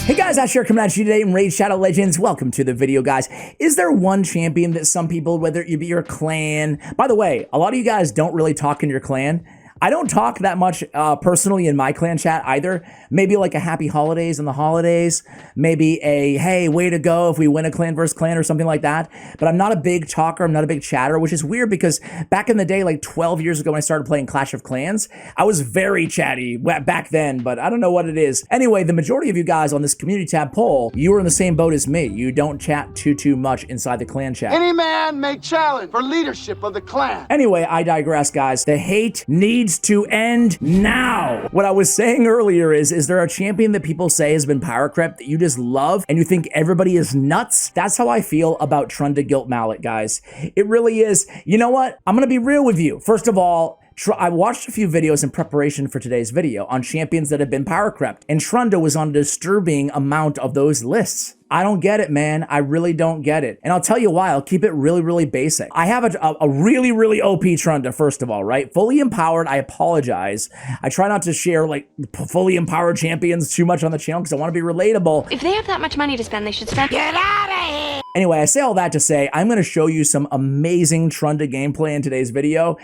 Hey guys, Asher coming at you today in Raid Shadow Legends. Welcome to the video, guys. Is there one champion that some people, whether it be your clan, by the way, a lot of you guys don't really talk in your clan. I don't talk that much personally in my clan chat either. Maybe like a happy holidays in the holidays. Maybe a, hey, way to go if we win a clan versus clan or something like that. But I'm not a big talker. I'm not a big chatter, which is weird because back in the day, like 12 years ago when I started playing Clash of Clans, I was very chatty back then, but I don't know what it is. Anyway, the majority of you guys on this community tab poll, you are in the same boat as me. You don't chat too much inside the clan chat. Any man may challenge for leadership of the clan. Anyway, I digress, guys. The hate needs to end now. What I was saying earlier is there a champion that people say has been power crept that you just love and you think everybody is nuts? That's how I feel about Trunda Giltmallet, guys. It really is. You know what? I'm gonna be real with you. First of all, I watched a few videos in preparation for today's video on champions that have been power crept, and Trunda was on a disturbing amount of those lists. I don't get it, man. I really don't get it. And I'll tell you why. I'll keep it really basic. I have a really OP Trunda, first of all, right? Fully empowered. I apologize. I try not to share like fully empowered champions too much on the channel because I want to be relatable. If they have that much money to spend, they should spend. Get out of here! Anyway, I say all that to say I'm going to show you some amazing Trunda gameplay in today's video.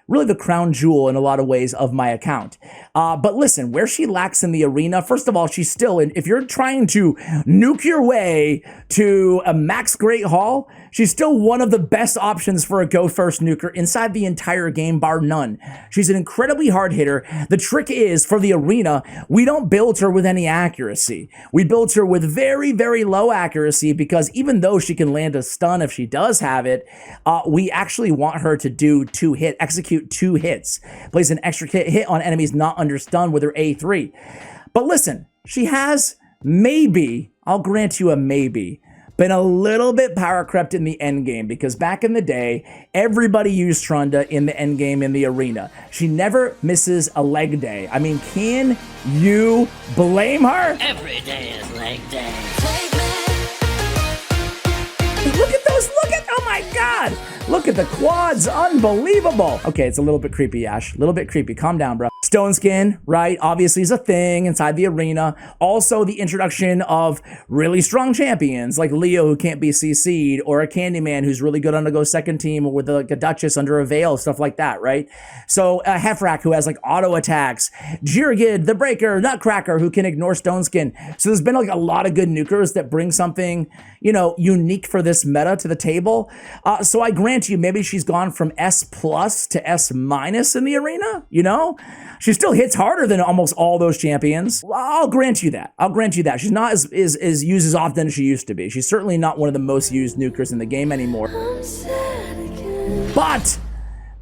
Really the crown jewel in a lot of ways of my account. But listen, where she lacks in the arena, first of all, she's still in, if you're trying to nuke your way to a max Great Hall, she's still one of the best options for a go first nuker inside the entire game, bar none. She's an incredibly hard hitter. The trick is for the arena, we don't build her with any accuracy. We build her with very low accuracy because even though she can land a stun if she does have it, we actually want her to do execute 2 hits, place an extra hit on enemies not under stun with her A3. But listen, she has maybe, I'll grant you a maybe, been a little bit power crept in the end game because back in the day, everybody used Trunda in the end game in the arena. She never misses a leg day. I mean, can you blame her? Every day is leg day. Look at those, oh my God. Look at the quads, unbelievable. Okay, it's a little bit creepy, Ash. A little bit creepy, calm down, bro. Stone skin, right, obviously is a thing inside the arena. Also the introduction of really strong champions like Leo who can't be CC'd, or a Candyman who's really good on the go second team, or with like a Duchess under a veil, stuff like that, right? So a Hefrak who has like auto attacks, Jirgid, the Breaker, Nutcracker who can ignore Stone skin. So there's been like a lot of good nukers that bring something, you know, unique for this meta to the table. So I grant you, maybe she's gone from S+ to S- in the arena, you know? She still hits harder than almost all those champions. I'll grant you that. She's not as used as often as she used to be. She's certainly not one of the most used nukers in the game anymore. But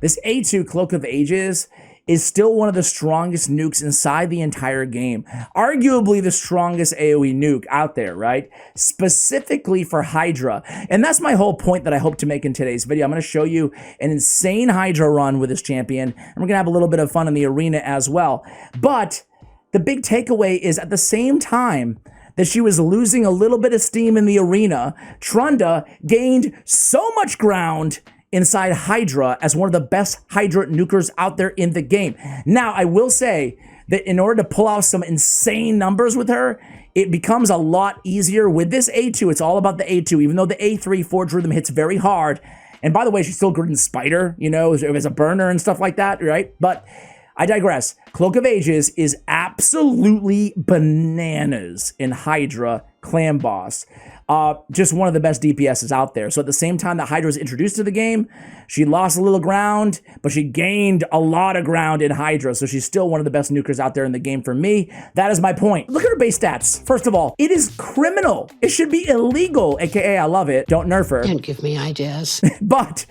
this A2 Cloak of Ages is still one of the strongest nukes inside the entire game. Arguably the strongest AoE nuke out there, right? Specifically for Hydra. And that's my whole point that I hope to make in today's video. I'm going to show you an insane Hydra run with this champion, and we're going to have a little bit of fun in the arena as well. But the big takeaway is at the same time that she was losing a little bit of steam in the arena, Trunda gained so much ground inside Hydra as one of the best Hydra nukers out there in the game. Now, I will say that in order to pull out some insane numbers with her, it becomes a lot easier with this A2. It's all about the A2, even though the A3 Forge Rhythm hits very hard. And by the way, she's still good in Spider, you know, as a burner and stuff like that, right? But I digress. Cloak of Ages is absolutely bananas in Hydra Clan Boss. Just one of the best DPSs out there. So at the same time that Hydra was introduced to the game, she lost a little ground, but she gained a lot of ground in Hydra. So she's still one of the best nukers out there in the game for me. That is my point. Look at her base stats. First of all, it is criminal. It should be illegal, AKA I love it. Don't nerf her. Don't give me ideas. But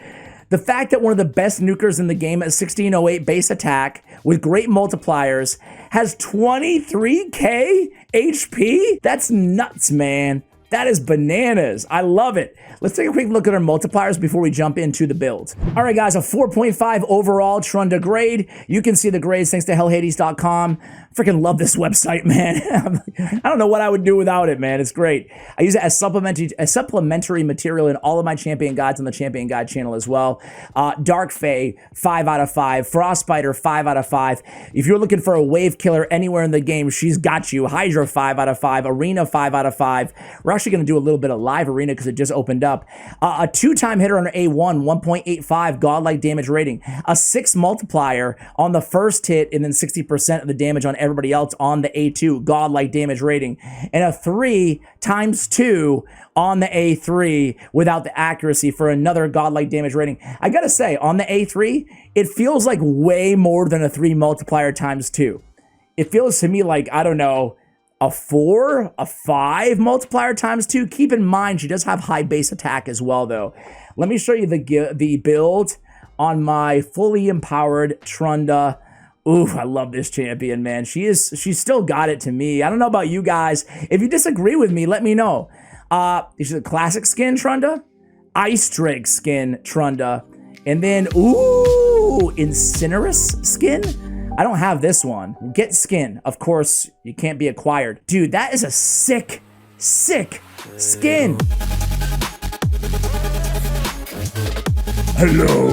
the fact that one of the best nukers in the game at 1608 base attack with great multipliers has 23k HP? That's nuts, man. That is bananas. I love it. Let's take a quick look at our multipliers before we jump into the build. All right, guys, a 4.5 overall Trunda grade. You can see the grades thanks to hellhades.com. Freaking love this website, man. I don't know what I would do without it, man. It's great. I use it as supplementary material in all of my champion guides on the Champion Guide channel as well. Dark Fae, 5 out of 5. Frostbiter, 5 out of 5. If you're looking for a wave killer anywhere in the game, she's got you. Hydra, 5 out of 5. Arena, 5 out of 5. We're actually going to do a little bit of live arena because it just opened up. A 2-time hitter on A1, 1.85 godlike damage rating. A 6 multiplier on the first hit, and then 60% of the damage on everybody else on the A2, godlike damage rating. And a 3 times 2 on the A3 without the accuracy for another godlike damage rating. I gotta say, on the A3, it feels like way more than a 3 multiplier times 2. It feels to me like, I don't know, a 4, a 5 multiplier times 2. Keep in mind, she does have high base attack as well, though. Let me show you the build on my fully empowered Trunda. Ooh, I love this champion, man. She's still got it to me. I don't know about you guys. If you disagree with me, let me know. She's a classic skin Trunda, Ice Drake skin Trunda, and then, ooh, Incinerus skin? I don't have this one. Get skin. Of course, you can't be acquired. Dude, that is a sick, sick skin. Hello.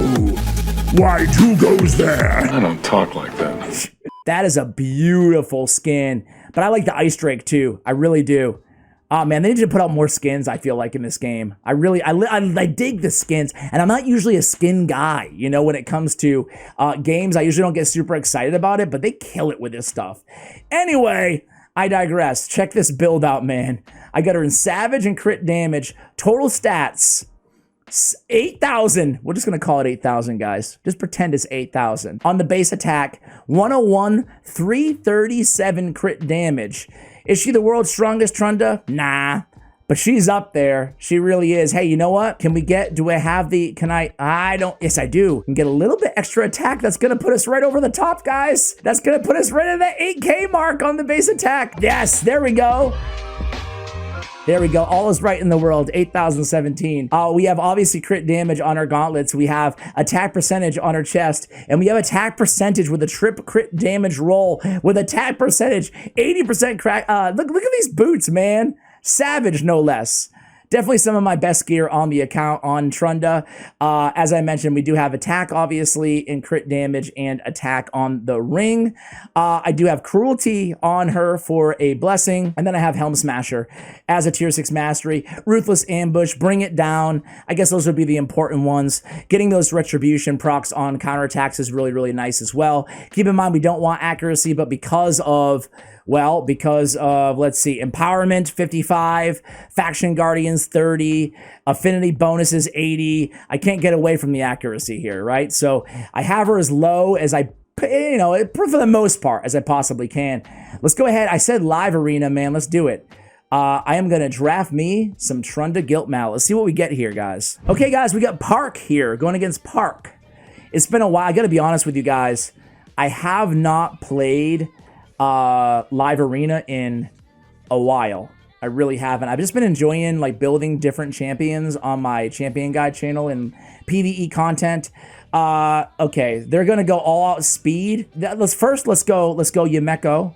Why, who goes there? I don't talk like that. That is a beautiful skin. But I like the Ice Drake too. I really do. Oh man, they need to put out more skins, I feel like, in this game. I dig the skins, and I'm not usually a skin guy, you know, when it comes to games. I usually don't get super excited about it, but they kill it with this stuff. Anyway, I digress. Check this build out, man. I got her in Savage and crit damage. Total stats, 8,000. We're just going to call it 8,000, guys. Just pretend it's 8,000. On the base attack, 101, 337 crit damage. Is she the world's strongest Trunda? Nah, but she's up there. She really is. Hey, you know what? Yes, I do. Can get a little bit extra attack. That's going to put us right over the top, guys. That's going to put us right at the 8K mark on the base attack. Yes, there we go. There we go. All is right in the world. 8,017. We have obviously crit damage on our gauntlets. We have attack percentage on our chest. And we have attack percentage with a trip crit damage roll. With attack percentage, 80% crack. Look at these boots, man. Savage, no less. Definitely some of my best gear on the account on Trunda. As I mentioned, we do have attack, obviously, in crit damage and attack on the ring. I do have cruelty on her for a blessing. And then I have Helm Smasher as a tier 6 mastery. Ruthless Ambush, bring it down. I guess those would be the important ones. Getting those retribution procs on counterattacks is really, really nice as well. Keep in mind, we don't want accuracy, but because of, let's see, Empowerment, 55, Faction Guardians, 30, Affinity bonuses, 80. I can't get away from the accuracy here, right? So I have her as low as I, for the most part, as I possibly can. Let's go ahead. I said live arena, man. Let's do it. I am going to draft me some Trunda Giltmallet. Let's see what we get here, guys. Okay, guys, we got Park here, going against Park. It's been a while. I got to be honest with you guys. I have not played live arena in a while. I really haven't. I've just been enjoying like building different champions on my Champion Guide channel and PvE content. Okay, they're gonna go all out speed. Let's go Yumeko,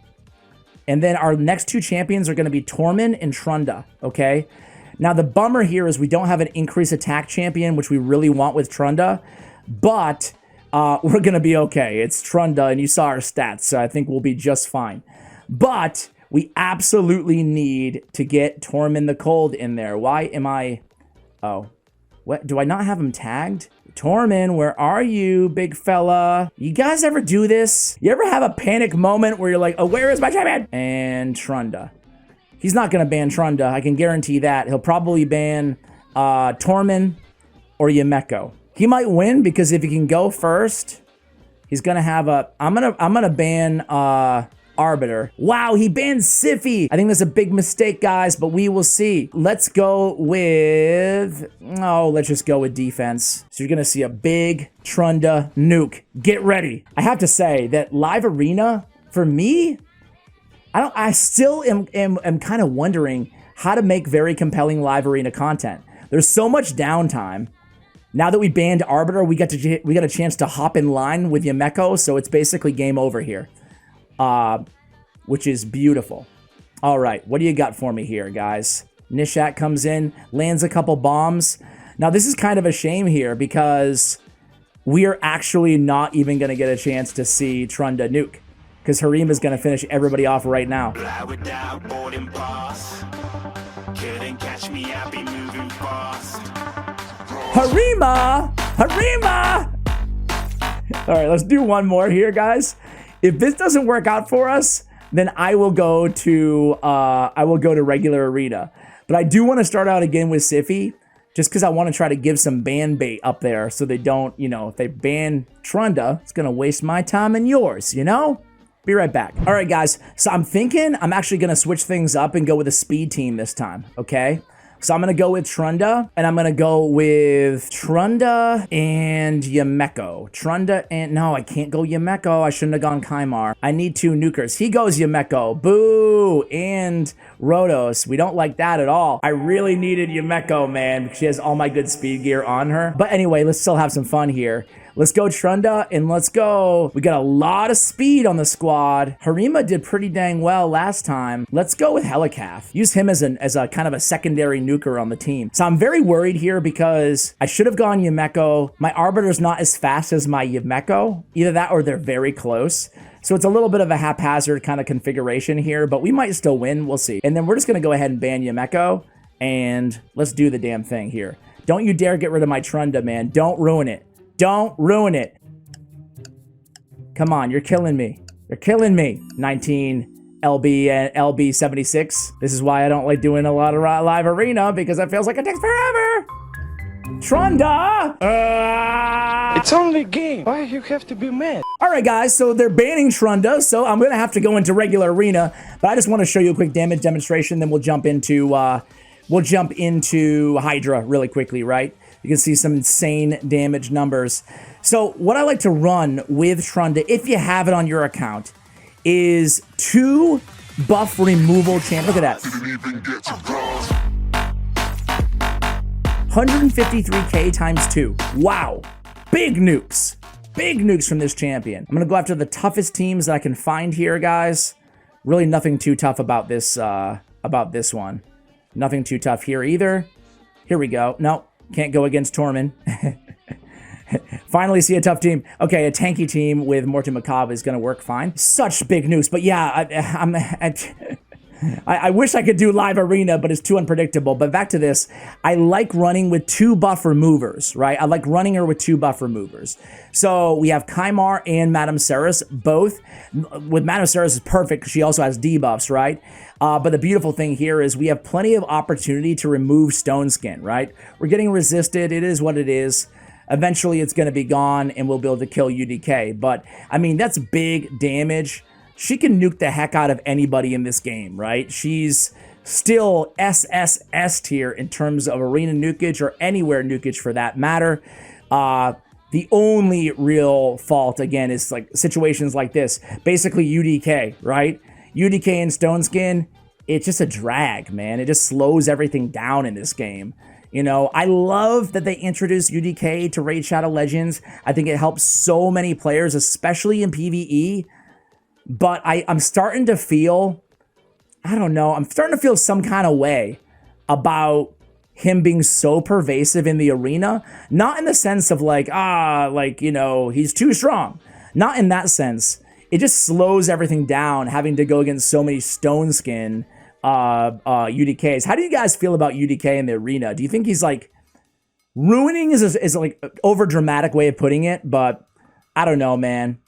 and then our next 2 champions are gonna be Tormund and Trunda. Okay, now the bummer here is we don't have an increased attack champion, which we really want with Trunda, but we're going to be okay. It's Trunda, and you saw our stats, so I think we'll be just fine. But we absolutely need to get Tormund the Cold in there. Why am I... Oh. What? Do I not have him tagged? Tormund, where are you, big fella? You guys ever do this? You ever have a panic moment where you're like, oh, where is my champion? And Trunda. He's not going to ban Trunda. I can guarantee that. He'll probably ban Tormund or Yumeko. He might win because if he can go first, he's gonna have a. I'm gonna ban Arbiter. Wow, he banned Siffy. I think that's a big mistake, guys, but we will see. Let's go with. Let's just go with defense. So you're gonna see a big Trunda nuke. Get ready. I have to say that live arena for me, I still am kind of wondering how to make very compelling live arena content. There's so much downtime. Now that we banned Arbiter, we got a chance to hop in line with Yumeko, so it's basically game over here, which is beautiful. All right, what do you got for me here, guys? Nishat comes in, lands a couple bombs. Now, this is kind of a shame here because we are actually not even going to get a chance to see Trunda nuke because Harima is going to finish everybody off right now. Harima! Harima! All right, let's do one more here, guys. If this doesn't work out for us, then I will go to regular arena. But I do want to start out again with Siffy, just because I want to try to give some ban bait up there so they don't, you know, if they ban Trunda, it's going to waste my time and yours, you know? Be right back. All right, guys. So I'm thinking I'm actually going to switch things up and go with a speed team this time, okay? So I'm going to go with Trunda, and I'm going to go with Trunda and Yumeko. Trunda and... No, I can't go Yumeko. I shouldn't have gone Kaimar. I need 2 nukers. He goes Yumeko. Boo! And Rotos. We don't like that at all. I really needed Yumeko, man, because she has all my good speed gear on her. But anyway, let's still have some fun here. Let's go Trunda, and let's go. We got a lot of speed on the squad. Harima did pretty dang well last time. Let's go with Helicath. Use him as a kind of a secondary nuker on the team. So I'm very worried here because I should have gone Yumeko. My Arbiter's not as fast as my Yumeko. Either that or they're very close. So it's a little bit of a haphazard kind of configuration here, but we might still win. We'll see. And then we're just going to go ahead and ban Yumeko, and let's do the damn thing here. Don't you dare get rid of my Trunda, man. Don't ruin it. Don't ruin it. Come on, you're killing me. You're killing me. 19 LB and LB 76. This is why I don't like doing a lot of live arena, because it feels like it takes forever. Trunda! It's only a game. Why you have to be mad? All right, guys, so they're banning Trunda, so I'm going to have to go into regular arena, but I just want to show you a quick damage demonstration, then we'll jump into Hydra really quickly, right? You can see some insane damage numbers. So what I like to run with Trunda, if you have it on your account, is 2 buff removal champ. Look at that. 153k times 2. Wow. Big nukes. Big nukes from this champion. I'm going to go after the toughest teams that I can find here, guys. Really nothing too tough about this one. Nothing too tough here either. Here we go. Nope. Can't go against Tormund. Finally see a tough team. Okay, a tanky team with Morton Macabre is going to work fine. Such big news. But yeah, I wish I could do live arena, but it's too unpredictable. But back to this. I like running with 2 buff removers, right? I like running her with 2 buff removers. So we have Kaimar and Madame Ceres, both. With Madame Ceres is perfect because she also has debuffs, right? But the beautiful thing here is we have plenty of opportunity to remove Stone Skin, right? We're getting resisted. It is what it is. Eventually, it's going to be gone, and we'll be able to kill UDK. But, I mean, that's big damage. She can nuke the heck out of anybody in this game, right? She's still SSS tier in terms of arena nukage or anywhere nukage for that matter. The only real fault, again, is like situations like this. Basically, UDK, right? UDK and Stone Skin, it's just a drag, man. It just slows everything down in this game. You know, I love that they introduced UDK to Raid Shadow Legends. I think it helps so many players, especially in PvE. But I'm starting to feel, I don't know, I'm starting to feel some kind of way about him being so pervasive in the arena. Not in the sense of like, you know, he's too strong. Not in that sense. It just slows everything down, having to go against so many Stone Skin UDKs. How do you guys feel about UDK in the arena? Do you think he's like ruining is like an over dramatic way of putting it? But I don't know, man.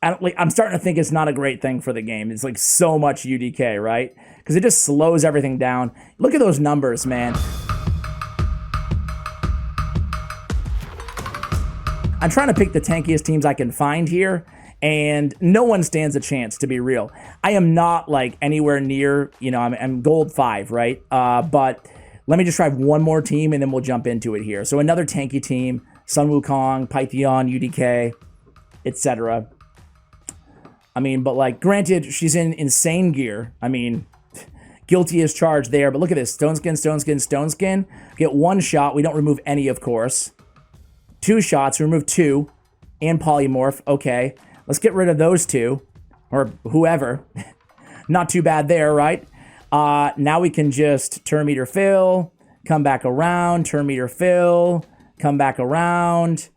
I'm starting to think it's not a great thing for the game. It's like so much UDK, right? Because it just slows everything down. Look at those numbers, man. I'm trying to pick the tankiest teams I can find here, and no one stands a chance, to be real. I am not like anywhere near, you know, I'm gold 5, right? But let me just try one more team and then we'll jump into it here. So another tanky team, Sun Wukong, Python, UDK, etc. I mean, but like, granted, she's in insane gear. I mean, Guilty as charged there. But look at this. Stone Skin, Stone Skin, Stone Skin. Get 1 shot. We don't remove any, of course. 2 shots. Remove 2. And Polymorph. Okay. Let's get rid of those 2. Or whoever. Not too bad there, right? Now we can just turn meter fill. Come back around. Turn meter fill. Come back around.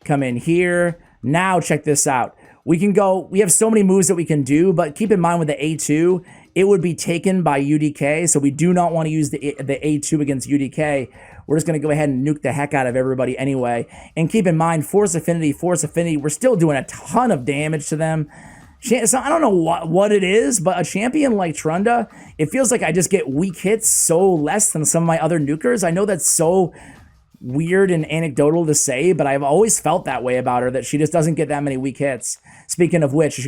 Come in here. Now check this out. We can go, we have so many moves that we can do, but keep in mind with the A2, it would be taken by UDK, so we do not want to use the A2 against UDK. We're just going to go ahead and nuke the heck out of everybody anyway. And keep in mind, Force Affinity, we're still doing a ton of damage to them. So I don't know what it is, but a champion like Trunda, it feels like I just get weak hits so less than some of my other nukers. I know that's so weird and anecdotal to say, but I've always felt that way about her, that she just doesn't get that many weak hits. Speaking of which, she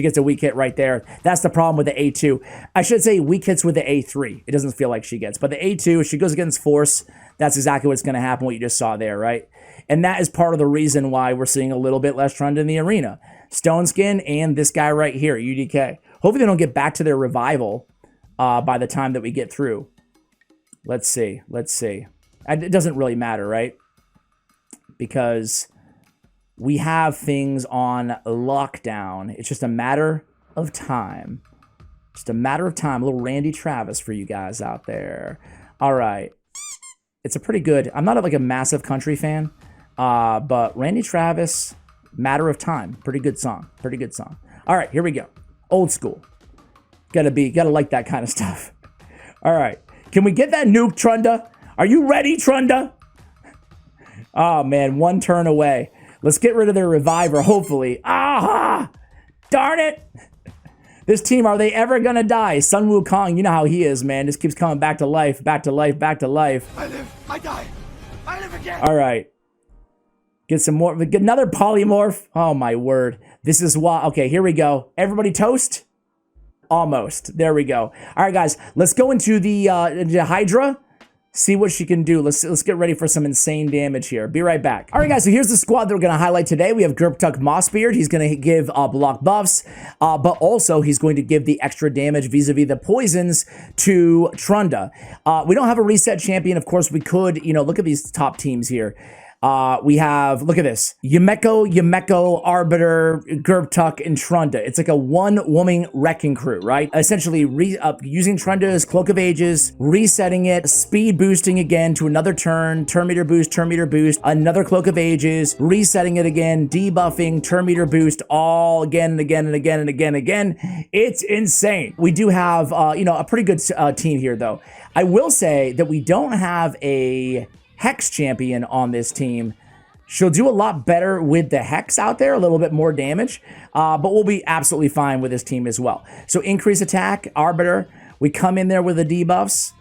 gets a weak hit right there. That's the problem with the A2. I should say weak hits with the A3. It doesn't feel like she gets. But the A2, if she goes against Force, that's exactly what's going to happen, what you just saw there, right? And that is part of the reason why we're seeing a little bit less Trunda in the arena. Stone Skin and this guy right here, UDK. Hopefully they don't get back to their revival by the time that we get through. Let's see. It doesn't really matter, right? Because we have things on lockdown. It's just a matter of time. Just a matter of time. A little Randy Travis for you guys out there. All right. It's a pretty good... I'm not like a massive country fan, but Randy Travis, Matter of Time. Pretty good song. Pretty good song. All right, here we go. Old school. Gotta like that kind of stuff. All right. Can we get that nuke, Trunda? Are you ready, Trunda? Oh, man, 1 turn away. Let's get rid of their reviver, hopefully. Aha! Darn it! This team, are they ever gonna die? Sun Wukong, you know how he is, man. Just keeps coming back to life, back to life, back to life. I live, I die, I live again. All right. Get some more, get another polymorph. Oh, my word. This is why. Okay, here we go. Everybody toast? Almost. There we go. All right, guys, let's go into the Hydra. See what she can do. Let's get ready for some insane damage here. Be right back. All right, guys, so here's the squad that we're going to highlight today. We have Gerptuck Mossbeard. He's going to give block buffs, but also he's going to give the extra damage vis-a-vis the poisons to Trunda. We don't have a reset champion. Of course, we could, look at these top teams here. We have, look at this, Yumeko, Arbiter, Gerptuck, and Trunda. It's like a one-woman wrecking crew, right? Essentially, using Trunda's Cloak of Ages, resetting it, speed boosting again to another turn meter boost, another Cloak of Ages, resetting it again, debuffing, turn meter boost, all again and again and again and again and again. It's insane. We do have, a pretty good team here, though. I will say that we don't have a Hex champion on this team. She'll do a lot better with the Hex out there, a little bit more damage, but we'll be absolutely fine with this team as well. So increase attack, Arbiter. We come in there with the debuffs.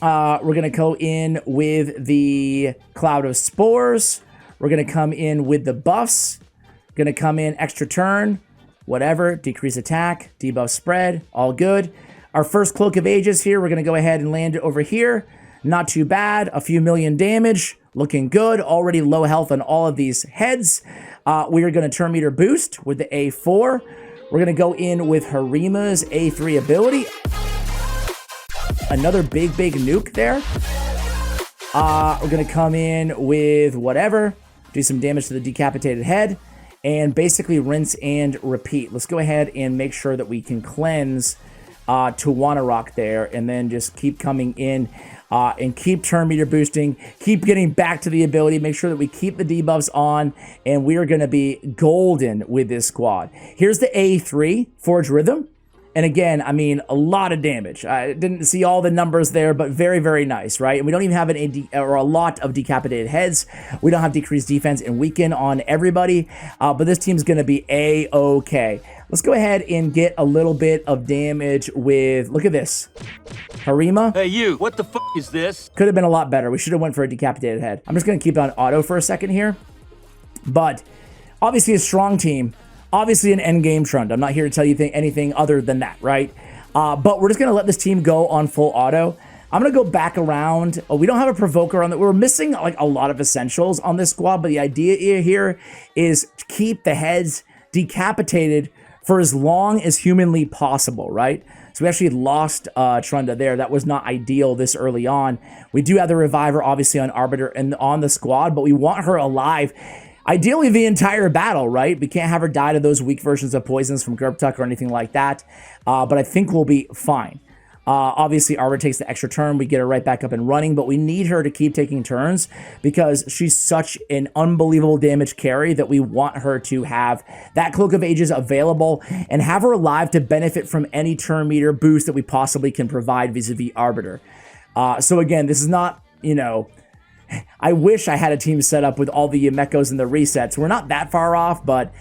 We're going to go in with the Cloud of Spores. We're going to come in with the buffs. Going to come in extra turn, whatever, decrease attack, debuff spread, all good. Our first Cloak of Ages here, we're going to go ahead and land it over here. Not too bad. A few million damage. Looking good. Already low health on all of these heads. We are going to turn meter boost with the A4. We're going to go in with Harima's A3 ability. Another big nuke there. We're going to come in with whatever. Do some damage to the decapitated head. And basically rinse and repeat. Let's go ahead and make sure that we can cleanse Tawana Rock there. And then just keep coming in. And keep turn meter boosting, keep getting back to the ability, make sure that we keep the debuffs on, and we are going to be golden with this squad. Here's the A3, Forge Rhythm, and again, I mean, a lot of damage. I didn't see all the numbers there, but very, very nice, right? And we don't even have a lot of decapitated heads. We don't have decreased defense and weaken on everybody, but this team's going to be A-okay. Let's go ahead and get a little bit of damage with, look at this. Harima. Hey, you, what the fuck is this? Could have been a lot better. We should have went for a decapitated head. I'm just going to keep it on auto for a second here. But obviously a strong team. Obviously an endgame Trunda. I'm not here to tell you anything other than that, right? But we're just going to let this team go on full auto. I'm going to go back around. We don't have a provoker on that. We're missing like a lot of essentials on this squad. But the idea here is to keep the heads decapitated for as long as humanly possible, right? So we actually lost Trunda there. That was not ideal this early on. We do have the Reviver, obviously, on Arbiter and on the squad, but we want her alive. Ideally, the entire battle, right? We can't have her die to those weak versions of poisons from crept or anything like that, but I think we'll be fine. Obviously, Arbiter takes the extra turn. We get her right back up and running, but we need her to keep taking turns because she's such an unbelievable damage carry that we want her to have that Cloak of Ages available and have her alive to benefit from any turn meter boost that we possibly can provide vis-a-vis Arbiter. So again, this is not, you know, I wish I had a team set up with all the Yumekos and the resets. We're not that far off, but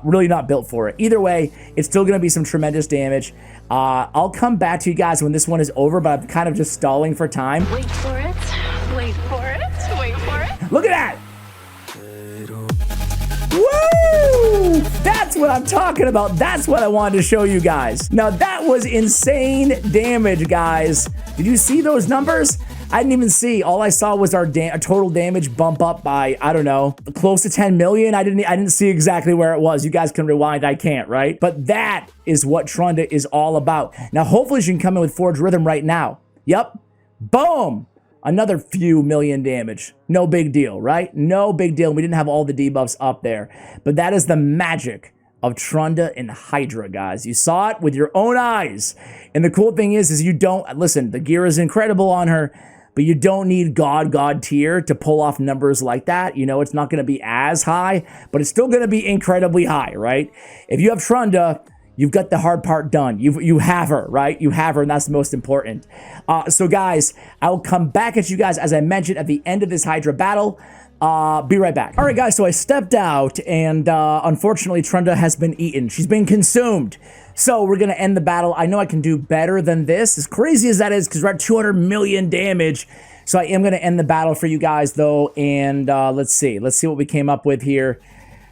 really not built for it. Either way, it's still going to be some tremendous damage. I'll come back to you guys when this one is over, but I'm kind of just stalling for time. Wait for it. Wait for it. Wait for it. Look at that! Woo! That's what I'm talking about. That's what I wanted to show you guys. Now, that was insane damage, guys. Did you see those numbers? I didn't even see. All I saw was our total damage bump up by, I don't know, close to 10 million. I didn't see exactly where it was. You guys can rewind. I can't, right? But that is what Trunda is all about. Now, hopefully she can come in with Forge Rhythm right now. Yep. Boom. Another few million damage. No big deal, right? No big deal. We didn't have all the debuffs up there. But that is the magic of Trunda and Hydra, guys. You saw it with your own eyes. And the cool thing is you don't, listen, the gear is incredible on her, but you don't need God tier to pull off numbers like that. You know, it's not going to be as high, but it's still going to be incredibly high, right? If you have Trunda, you've got the hard part done. You have her, right? You have her, and that's the most important. So, guys, I will come back at you guys, as I mentioned, at the end of this Hydra battle. Be right back. All right, guys, so I stepped out, and unfortunately, Trunda has been eaten. She's been consumed. So we're going to end the battle. I know I can do better than this, as crazy as that is, because we're at 200 million damage. So I am going to end the battle for you guys, though, and let's see. Let's see what we came up with here.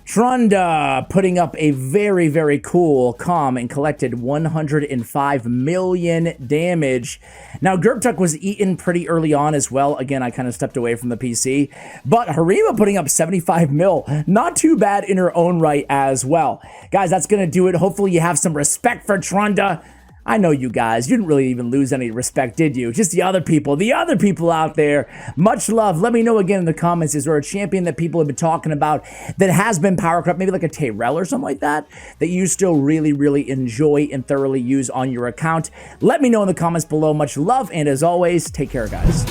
Trunda putting up a very, very cool, calm, and collected 105 million damage. Now, Gerptuk was eaten pretty early on as well. Again, I kind of stepped away from the PC. But Harima putting up 75 mil. Not too bad in her own right as well. Guys, that's going to do it. Hopefully you have some respect for Trunda. I know you guys, you didn't really even lose any respect, did you? Just the other people out there. Much love. Let me know again in the comments, is there a champion that people have been talking about that has been power crept, maybe like a Tyrell or something like that you still really, really enjoy and thoroughly use on your account? Let me know in the comments below. Much love, and as always, take care, guys.